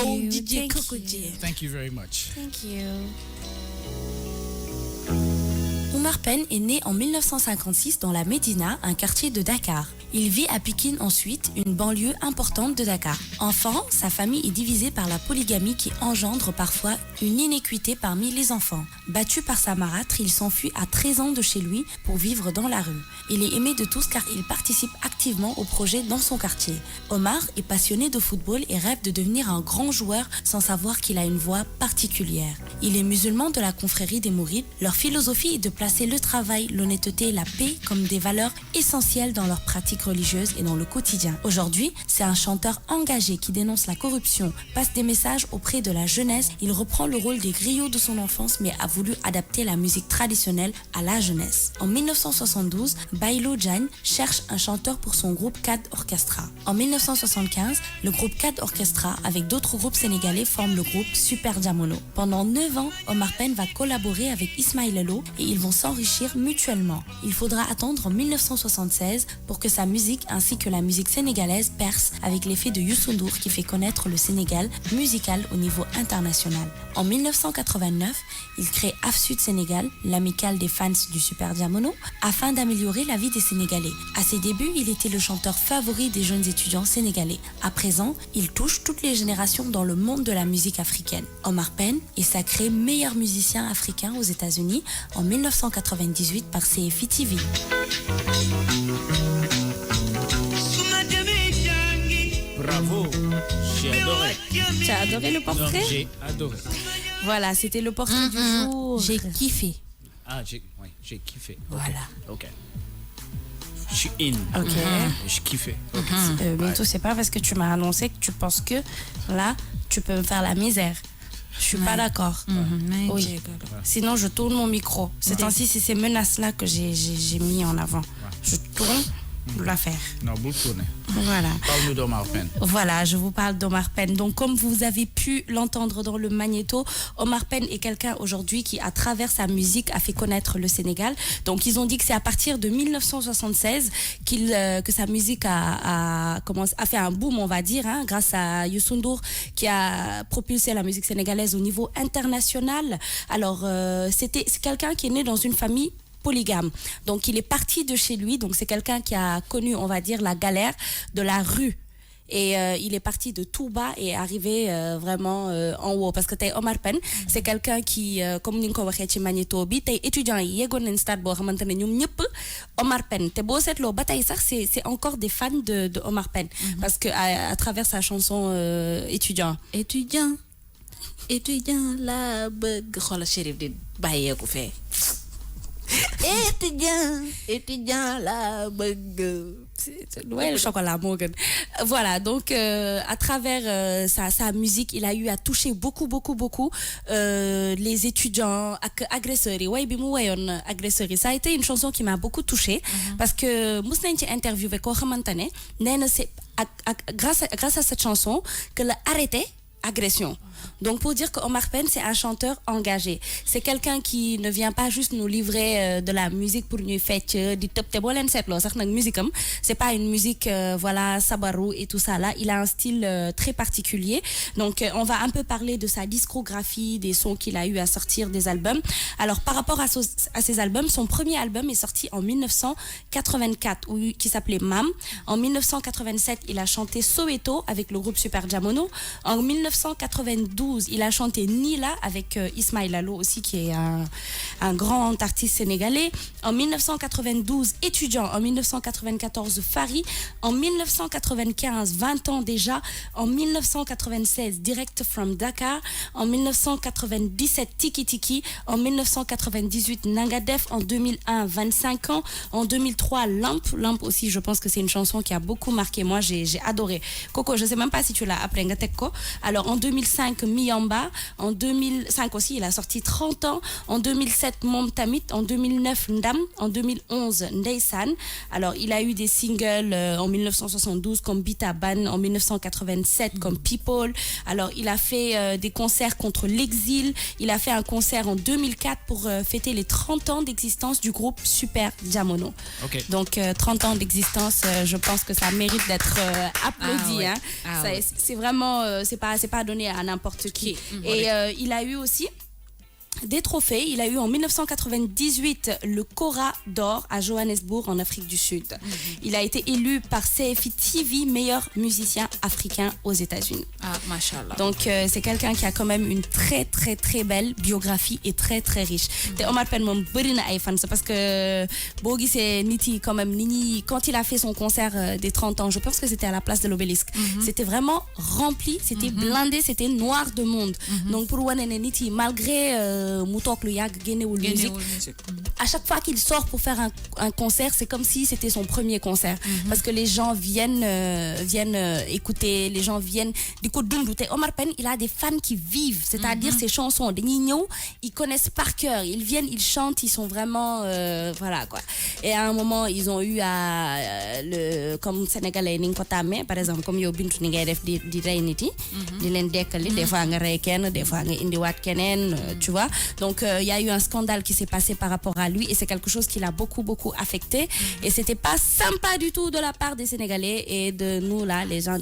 you. DJ Thank Coco you. J. Thank you very much. Thank you. Omar Pène est né en 1956 dans la Médina, un quartier de Dakar. Il vit à Pikine ensuite, une banlieue importante de Dakar. Enfant, sa famille est divisée par la polygamie qui engendre parfois une inéquité parmi les enfants. Battu par sa marâtre, il s'enfuit à 13 ans de chez lui pour vivre dans la rue. Il est aimé de tous car il participe activement au projet dans son quartier. Omar est passionné de football et rêve de devenir un grand joueur sans savoir qu'il a une voix particulière. Il est musulman de la confrérie des Mourides. Leur philosophie est de placer le travail, l'honnêteté et la paix comme des valeurs essentielles dans leur pratique religieuse et dans le quotidien. Aujourd'hui, c'est un chanteur engagé qui dénonce la corruption, passe des messages auprès de la jeunesse. Il reprend le rôle des griots de son enfance mais a voulu adapter la musique traditionnelle à la jeunesse. En 1972, Bailo Diagne cherche un chanteur pour son groupe CAD Orchestra. En 1975, le groupe CAD Orchestra avec d'autres groupes sénégalais forme le groupe Super Diamono. Pendant 9 ans, Omar Pène va collaborer avec Ismaël Lô et ils vont s'enrichir mutuellement. Il faudra attendre en 1976 pour que sa musique ainsi que la musique sénégalaise perce avec l'effet de Youssou N'Dour qui fait connaître le Sénégal musical au niveau international. En 1989, il crée AFSUD Sénégal, l'amicale des fans du Super Diamono, afin d'améliorer la vie des Sénégalais. À ses débuts, il était le chanteur favori des jeunes étudiants sénégalais. À présent, il touche toutes les générations dans le monde de la musique africaine. Omar Pène est sacré meilleur musicien africain aux États-Unis en 1998 par CFI TV. Bravo, j'ai adoré. Tu as adoré le Non, portrait? j'ai adoré. Voilà, c'était le portrait du jour. J'ai kiffé. Ah, j'ai kiffé. Voilà. Ok. Je suis in. Ok. J'ai kiffé. Ok. Bientôt, c'est pas parce que tu m'as annoncé que tu penses que là, tu peux me faire la misère. Je suis pas d'accord. Oui. Sinon, je tourne mon micro. C'est ainsi, c'est ces menaces-là que j'ai mis en avant. Je tourne l'affaire. Non, vous tournez. Voilà. Parle-nous d'Omar Pène. Voilà, je vous parle d'Omar Pène. Donc, comme vous avez pu l'entendre dans le magnéto, Omar Pène est quelqu'un aujourd'hui qui, à travers sa musique, a fait connaître le Sénégal. Donc, ils ont dit que c'est à partir de 1976 que sa musique a fait un boom, on va dire, hein, grâce à Youssou N'Dour, qui a propulsé la musique sénégalaise au niveau international. Alors, c'est quelqu'un qui est né dans une famille polygame. Donc, il est parti de chez lui. Donc, c'est quelqu'un qui a connu, on va dire, la galère de la rue. Et il est parti de tout bas et est arrivé vraiment en haut. Parce que t'es Omar Pène, c'est quelqu'un qui, comme ni nga ko waxee ci magnéto bi, tey étudiants yi yeggoon nañ stade boo xamante ne ñoom ñëpp Omar Pène. Te boo seetloo ba tey sax c'est encore des fans de Omar Pène. Parce que à travers sa chanson étudiant. Étudiant la bëgg xoolal Chérif di bàyyeeku fee. étudiant la bëgg. Ouais, le chocolat, Morgan. Voilà, donc à travers sa musique, il a eu à toucher beaucoup les étudiants, agresseurs. Ouais, agresseurs. Ça a été une chanson qui m'a beaucoup touchée parce que mos nañ ci interviewé koo xamante ne nee na c'est grâce à cette chanson que l'a arrêté agression. Donc pour dire que Omar Pène c'est un chanteur engagé, c'est quelqu'un qui ne vient pas juste nous livrer de la musique pour ñuy fecc di tëb te boo leen seetloo sax nag musique am c'est pas une musique voilà sabarou et tout ça là, il a un style très particulier. Donc on va un peu parler de sa discographie, des sons qu'il a eu à sortir, des albums. Alors par rapport à ses albums, son premier album est sorti en 1984 qui s'appelait Mam. En 1987 il a chanté Soweto avec le groupe Super Diamono. En 1992, il a chanté Nila avec Ismaël Lô aussi, qui est un grand artiste sénégalais. En 1992, Étudiant. En 1994, Fari. En 1995, 20 ans déjà. En 1996, Direct from Dakar. En 1997, Tiki Tiki. En 1998, Nangadef. En 2001, 25 ans. En 2003, Lamp aussi, je pense que c'est une chanson qui a beaucoup marqué. Moi, j'ai adoré. Coco, je sais même pas si tu l'as appelé Ngateko. Alors, en 2005, Miyamba. En 2005 aussi, il a sorti 30 ans. En 2007, Mom Tamit. En 2009, Ndam. En 2011, Ndeysan. Alors, il a eu des singles en 1972 comme Bitaban, en 1987 comme People. Alors, il a fait des concerts contre l'exil. Il a fait un concert en 2004 pour fêter les 30 ans d'existence du groupe Super Jamono. Ok. Donc, 30 ans d'existence, je pense que ça mérite d'être applaudi. Ah ouais. Hein. Ah Ça, ouais. C'est vraiment, c'est pas donné à n'importe qui. Et il a eu aussi des trophées. Il a eu en 1998 le Cora d'or à Johannesburg en Afrique du Sud. Il a été élu par CFI TV meilleur musicien africain aux États-Unis. Ah, machallah. Donc c'est quelqu'un qui a quand même une très très très belle biographie et très très riche. Te Omar Pène moom bëri na ay fans parce que boo gisee nit yi quand même nit ñi quand il a fait son concert des 30 ans, je pense que c'était à la place de l'Obélisque. C'était vraiment rempli, c'était blindé, c'était noir de monde. Donc pour wane ne nit yi malgré mu toog lu yàgg génnewul musique, à chaque fois qu'il sort pour faire un concert, c'est comme si c'était son premier concert. Parce que les gens viennent écouter, les gens viennent du coup d'Undouté. Omar Pène, il a des fans qui vivent, c'est-à-dire ses chansons, des niños, ils connaissent par cœur, ils viennent, ils chantent, ils sont vraiment, voilà quoi. Et à un moment, ils ont eu comme Sénégalais, Ninkotame, par exemple, comme yo bintu ni ngay def di rey nit yi, di len dekkali, des fois nga rey kenn, des fois nga indiwaat keneen, tu vois. Donc il y a eu un scandale qui s'est passé par rapport à lui et c'est quelque chose qui l'a beaucoup affecté et c'était pas sympa du tout de la part des Sénégalais et de nous là, les gens